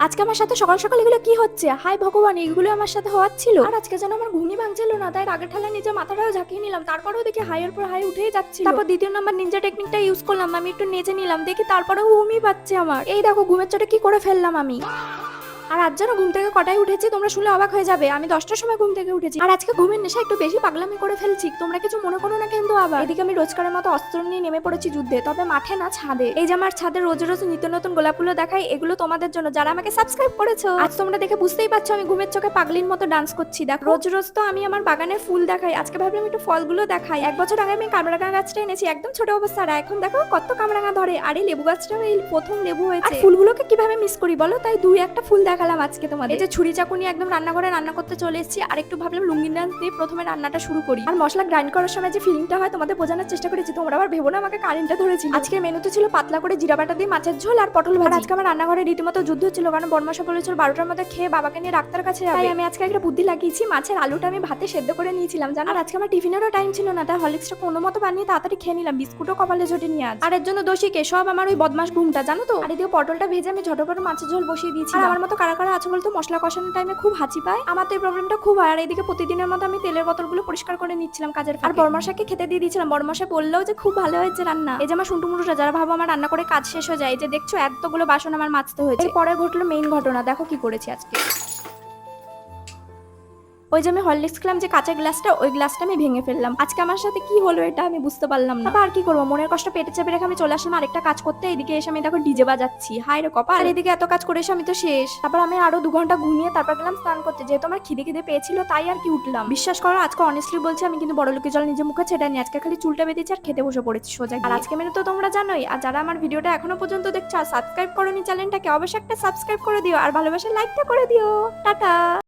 আজকে আমার সাথে সকাল সকাল এগুলো কি হচ্ছে? হাই ভগবান, এগুলো আমার সাথে হওয়াচ্ছিল। আর আজকে যেন আমার ঘুমই ভাঙছিল না, তাই রাগের ঠালা নিজে মাথাটাও ঝাঁকিয়ে নিলাম। তারপরেও দেখি হাইয়ের পর হাই উঠেই যাচ্ছিল। তারপর দ্বিতীয় নাম্বার নিনজা টেকনিকটা ইউজ করলাম, আমি একটু নেচে নিলাম, দেখি তারপরেও ঘুমই পাচ্ছে আমার। এই দেখো ঘুমের চোটে কি করে ফেললাম আমি। আর আজ যেন ঘুম থেকে কটায় উঠেছি তোমরা শুনলে অবাক হয়ে যাবে। আমি 10টার সময় ঘুম থেকে উঠেছি। আর আজকে ঘুমের নেশা একটু বেশি পাগলামি করে ফেলছি, তোমরা কিছু মনে করো না কিন্তু। আবার এদিকে আমি রোজকারের মতো অস্ত্র নিয়ে নেমে পড়েছি যুদ্ধে, তবে মাঠে না, ছাদে। এই যে আমার ছাদে রোজ রোজ নিত্য নতুন গোলাপগুলো দেখাই, এগুলো তোমাদের জন্য যারা আমাকে সাবস্ক্রাইব করেছো। আজ তোমরা দেখে বুঝতেই পারছো আমি ঘুমের চোখে পাগলির মতো ডান্স করছি। দেখো রোজ রোজ তো আমি আমার বাগানের ফুল দেখাই, আজকে ভাবলাম একটু ফলগুলো দেখাই। 1 বছর আগে আমি কামরাঙা গাছটা এনেছি একদম ছোট অবস্থা, আর এখন দেখো কত কামরাঙা ধরে। আর এই লেবু গাছটাও এই প্রথম লেবু হয়েছে। আর ফুলগুলোকে কিভাবে মিস করি বলো, তাই দুই একটা ফুল দেখালাম আজকে তোমাদের। এই যে ছুরি চাকু নিয়ে একদম রান্নাঘরে রান্না করতে চলে এসেছি, আর একটু ভাবলাম লুঙ্গি ডান্স দিয়ে প্রথমে রান্নাটা শুরু করি। আর মশলা গ্রাইন্ড করার সময় যে ফিলিংটা হয় তোমাদের বোঝানোর চেষ্টা করেছি, তোমরা আবার ভেবো না আমাকে কারেন্টটা ধরেছিল। আজকের মেনুতে ছিল পাতলা করে জিরা বাটা দিয়ে মাছের ঝোল আর পটল ভাজা। আজকে আমার রান্নাঘরে রীতিমতো যুদ্ধ ছিল, কারণ বড়মশা বলেছিল 12টার মধ্যে খেয়ে বাবাকে নিয়ে ডাক্তার কাছে যাবে। তাই আমি আজকে একটা বুদ্ধি লাগিয়েছি, মাছের আলুটা আমি ভাতে সেদ্ধ করে নিয়েছিলাম জানো। আর আজকে আমার টিফিনেরও টাইম ছিল না, তাই হরলিক্সটা কোনো মতো বানিয়ে তাড়াতাড়ি খেয়ে নিলাম। বিস্কুটও কপালে জোটে নিয়ে আজ। আর এর জন্য দোষী কে? সব আমার ওই বদমাস ঘুমটা জানো তো। আর এদিকে পটলটা ভেজে আমি ঝটপট মাছের ঝোল বসিয়ে দিয়েছি। আর আমার মতো কারা কারা আছে বলতো মশলা কষানোর টাইমে খুব হাঁচি পায়? আমার তো এই প্রবলেমটা খুব হয়। আর এদিকে প্রতিদিনের মতো আমি তেলের বোতলগুলো পরিষ্কার করে নিচ্ছিলাম কাজের ফাঁকে। আর বড়মশাকে খেতে দিয়ে দিয়েছিলাম, বড়মশা বললেও যে খুব ভালো হয়েছে রান্না। এই যে আমার শুন্টুমুটুটা যারা ভাবো আমার রান্না করে কাজ শেষ হয়ে যায়, এই যে দেখছো এতগুলো বাসন আমার মাজতে হয়েছে। এরপরে ঘটলো মেইন ঘটনা, দেখো কি করেছি আজকে। ওই যে আমি হরলিক্স খেলাম যে কাঁচের গ্লাসটা, ওই গ্লাসটা আমি ভেঙে ফেললাম। আজকে আমার সাথে কি হলো এটা আমি বুঝতে পারলাম না। আর কি করবো, মনের কষ্ট পেটে চেপে রেখে আমি চলে আসলাম আরেকটা কাজ করতে। এদিকে এসে আমি দেখো ডিজে বাজাচ্ছি, হাই রে কপাল। আর এদিকে এত কাজ করে এসে আমি তো শেষ। তারপর আমি আরো 2 ঘন্টা ঘুমিয়ে তারপর গেলাম স্নান করতে, যেহেতু আমার খিদে খিদে পেয়েছিল তাই আর কি উঠলাম। বিশ্বাস করো আজকে অনেস্টলি বলছি আমি কিন্তু বড় লোকের জল নিজে মুখে ছেটানি, আজকে খালি চুলটা বেঁধেছি আর খেতে বসে পড়েছি সোজা। আর আজকে মেনু তো তোমরা জানোই। আর যারা আমার ভিডিওটা এখনো পর্যন্ত দেখছো আর সাবস্ক্রাইব করোনি চ্যানেলটাকে, অবশ্যই একটা সাবস্ক্রাইব করে দিও আর ভালোবাসার লাইকটা করে দিও। টাটা।